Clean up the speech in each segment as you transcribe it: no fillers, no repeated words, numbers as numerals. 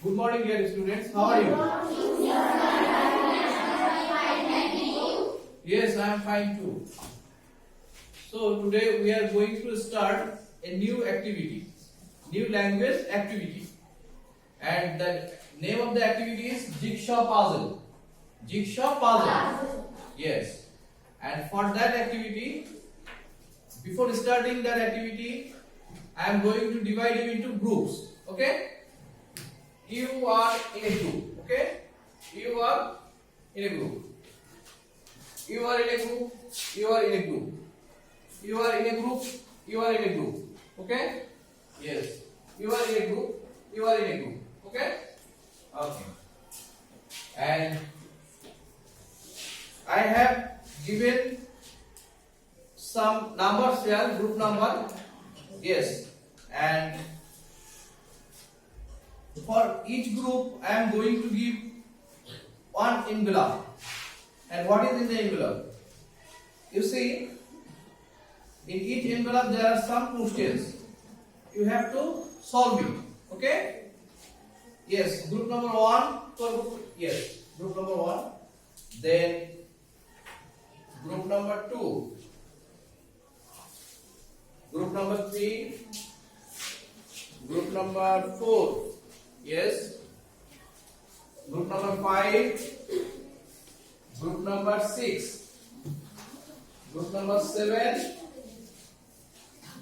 Good morning, dear students. How are you? Yes, I am fine too. So today we are going to start a new activity, new language activity, and the name of the activity is jigsaw puzzle. Jigsaw puzzle. Yes. And for that activity, before starting that activity, I am going to divide you into groups. Okay? You are in a group. Okay? You are in a group. You are in a group. You are in a group. You are in a group. You are in a group. Okay? Yes. You are in a group. You are in a group. Okay? Okay. And I have given some numbers here, group number. Yes. And for each group, I am going to give one envelope. And what is in the envelope? You see, in each envelope there are some questions. You have to solve it. Okay? Yes. Group number 1 for group. Yes. Group number 1. Then group number 2. Group number 3. Group number 4. Yes. Group number 5. Group number 6. Group number 7.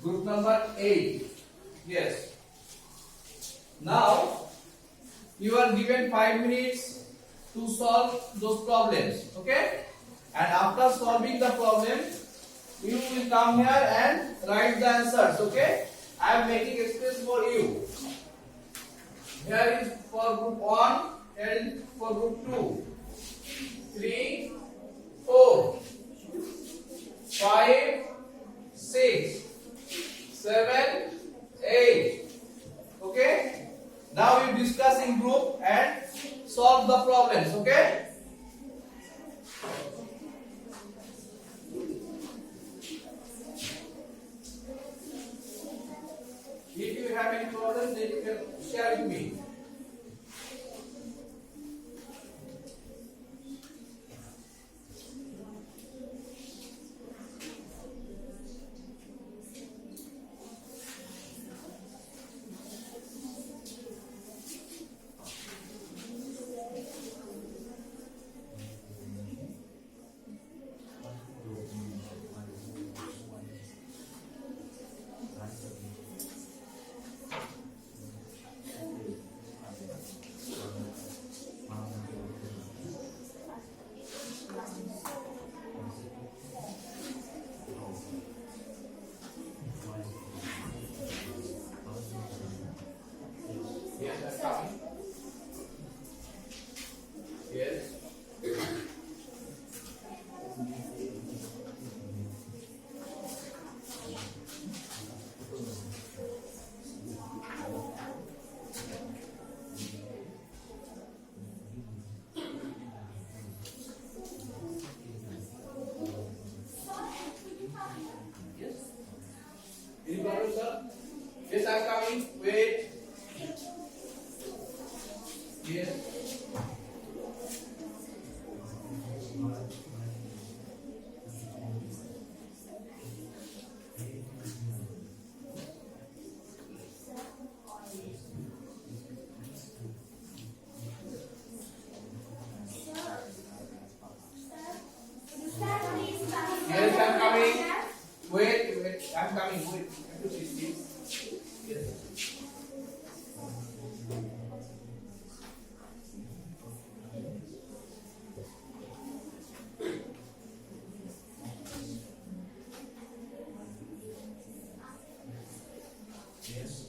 Group number 8. Yes. Now you are given 5 minutes to solve those problems. Okay? And after solving the problem, you will come here and write the answers. Okay? I am making space for you. Here is for group 1, here is for group 2, 3, 4, 5, 6, 7, 8. Okay? Now we discuss in group and solve the problems. Okay? If you have any problems, then you can share with me. Yes, that's coming. Yes. Yes. Any problem, sir? Yes, I'm coming. Wait. Yes. Yes, I'm coming. Wait, I'm coming. Wait. I have to see this. Yes. Yes. Yes.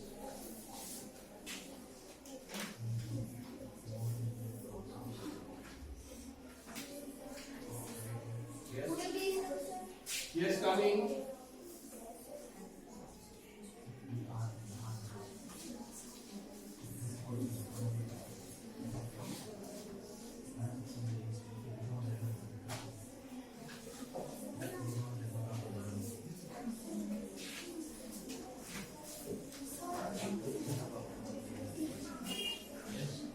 Yes, coming. Yes.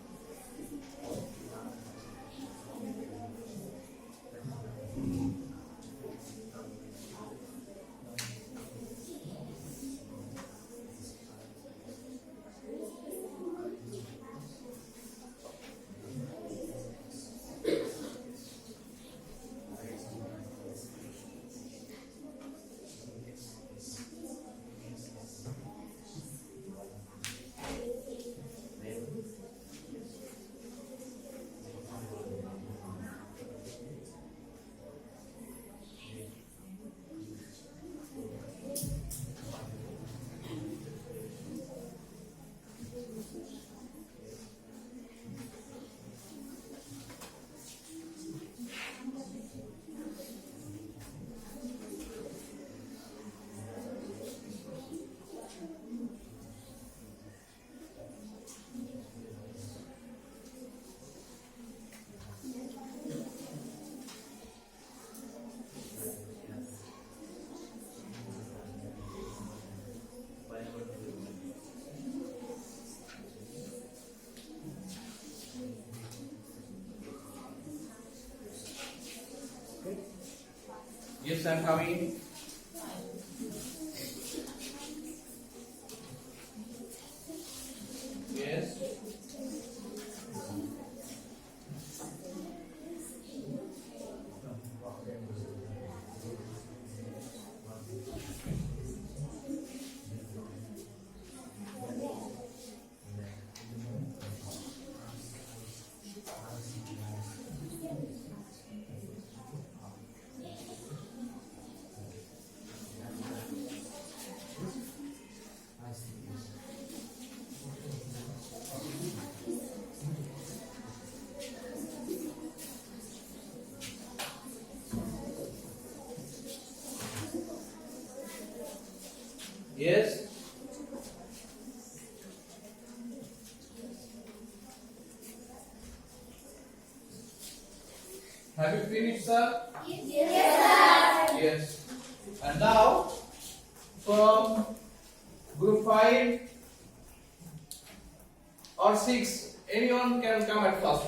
Yes, I'm coming. Yes. Yes. Have you finished, sir? Yes. And now, from group 5 or 6, anyone can come at first.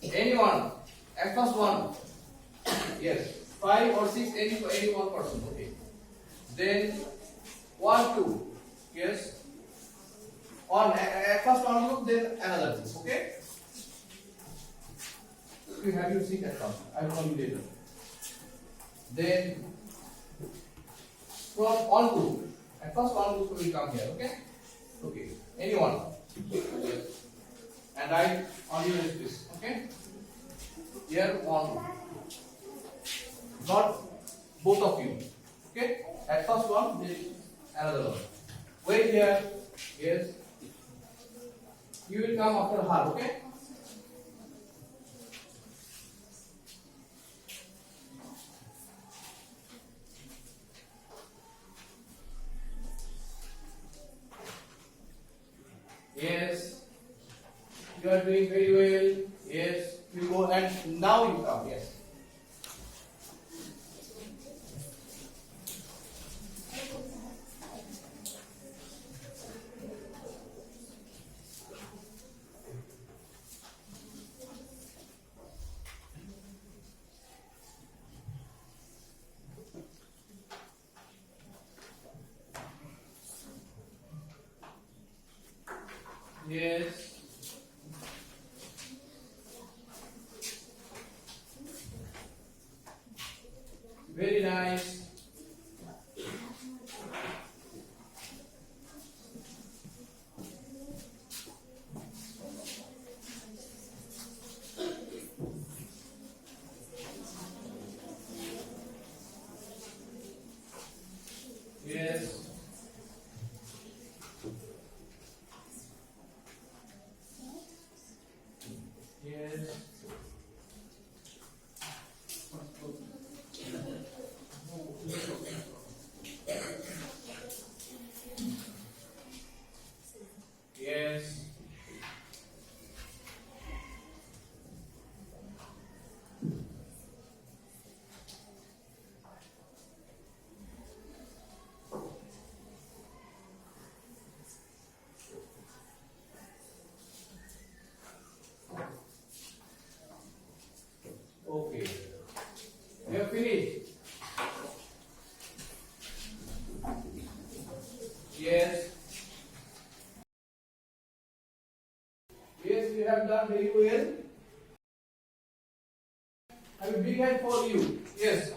Anyone? At first one. Yes. 5 or 6, any one person. Okay. Then 1, 2. Yes. At first one group, then another group. Okay. You have your seat at first. I will call you later. Then from one group. At first one group will come here. Okay. Okay. Anyone. And I on your space. Okay. Here one. Not both of you. Okay. At first one, then another one. Wait here. Yes. You will come after her. Okay. Yes. You are doing very well. Yes. You go and now you come. Yes. Yes. Very nice. Yes. Yes. Yes. Okay. We have finished. Yes. Yes, you have done very well. I have a big hand for you. Yes.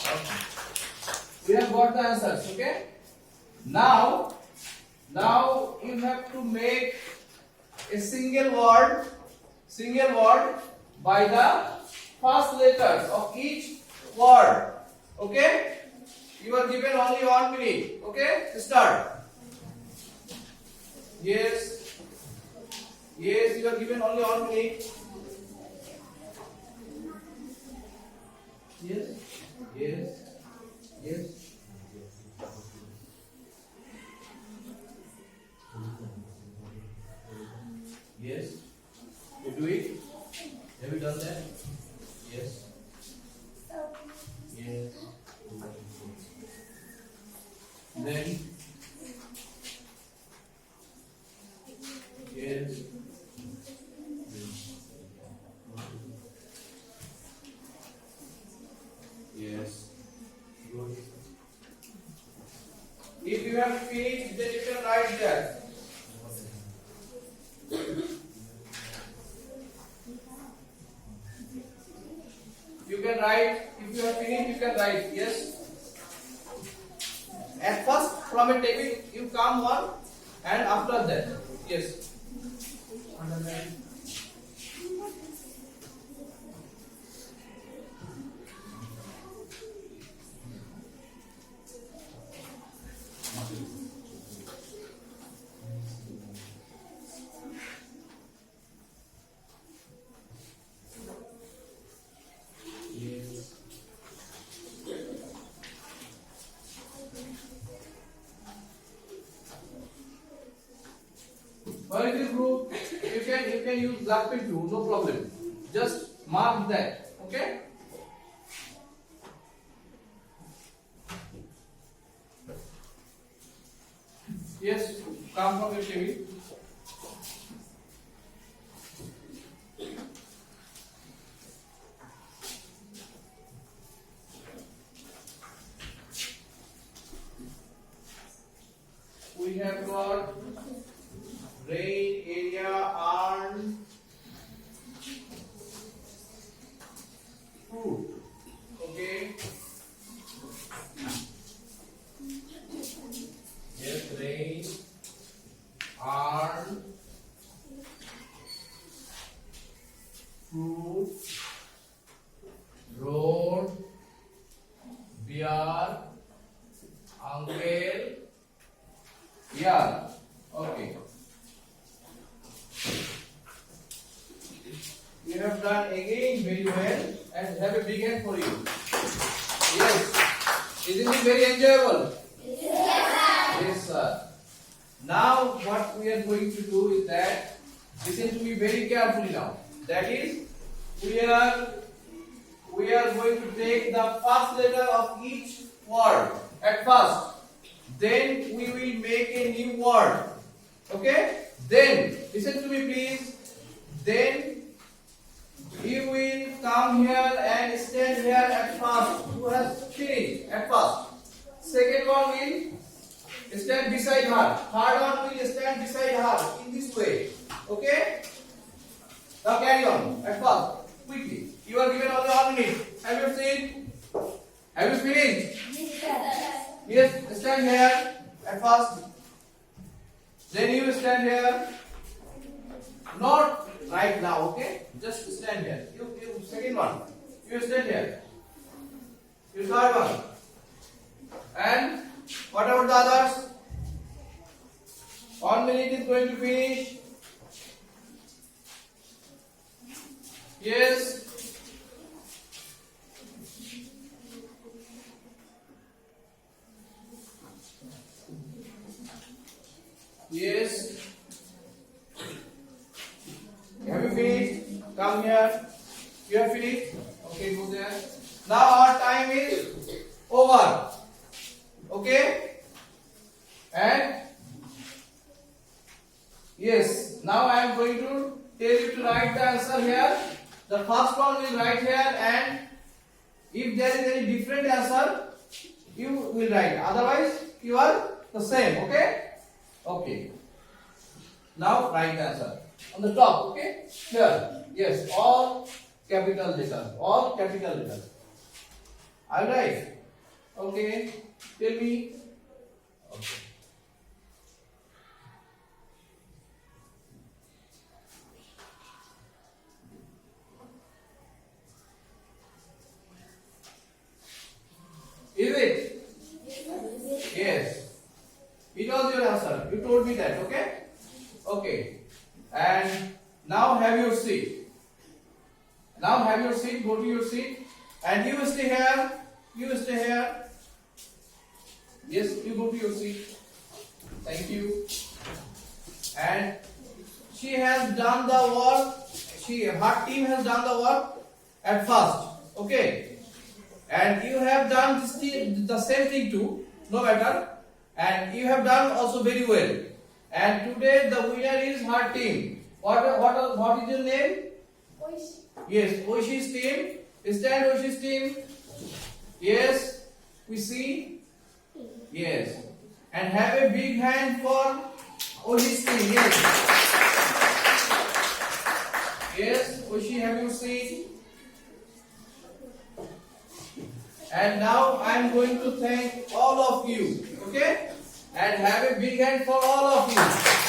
Okay. We have got the answers. Okay. Now you have to make a single word by the first letters of each word. Okay. You are given only 1 minute. Okay. Start. Yes. Yes. You are given only 1 minute. Yes. Yes. Yes. Yes. You do it. Have you done that? Yes. Yes. Then. Yes. you have finished, then you can write that. You can write, if you have finished, you can write, yes. At first, from a table, you come one, and after that, yes. Where is this group? You can use black pen too, no problem. Just mark that, okay? Yes, come from your table. We have got rain, area, earn, food. Okay. Yes, rain, earn, food, road, beer, uncle, yeah. Okay. You have done again very well and have a big hand for you. Yes. Isn't it very enjoyable? Yes, sir. Now what we are going to do is that, listen to me very carefully now. That is, we are going to take the first letter of each word at first. Then we will make a new word. Okay? Then, listen to me please. Then you will come here and stand here at first. Who has finished at first? Second one will stand beside her. Third one will stand beside her in this way. Okay? Now carry on at first. Quickly. You are given only 1 minute. Have you seen? Have you finished? Yes, stand here at first. Then you stand here. Not right now, okay? Just stand here. You second one. You stand here. You third one. And what about the others? 1 minute is going to finish. Yes. Yes. Have you finished? Come here. You have finished? Okay, go there. Now our time is over. Okay? And yes, now I am going to tell you to write the answer here. The first one will write here, and if there is any different answer, you will write. Otherwise, you are the same. Okay? Okay. Now write the answer on the top. Okay? Here. Yes. All capital letters. All capital letters. All right. Okay. Tell me. Okay. Is it? Yes. It was your answer. You told me that, okay? Okay. And now have your seat. Now have your seat. Go to your seat. And you stay here. You stay here. Yes, you go to your seat. Thank you. And she has done the work. Her team has done the work at first. Okay. And you have done the same thing too. No matter. And you have done also very well. And today the winner is her team. What is your name? Oishi. Yes, Oishi's team. Stand Oishi's team. Yes, we see. Yes. And have a big hand for Oshi. Yes. Yes, Oshi, have you seen? And now I am going to thank all of you. Okay? And have a big hand for all of you.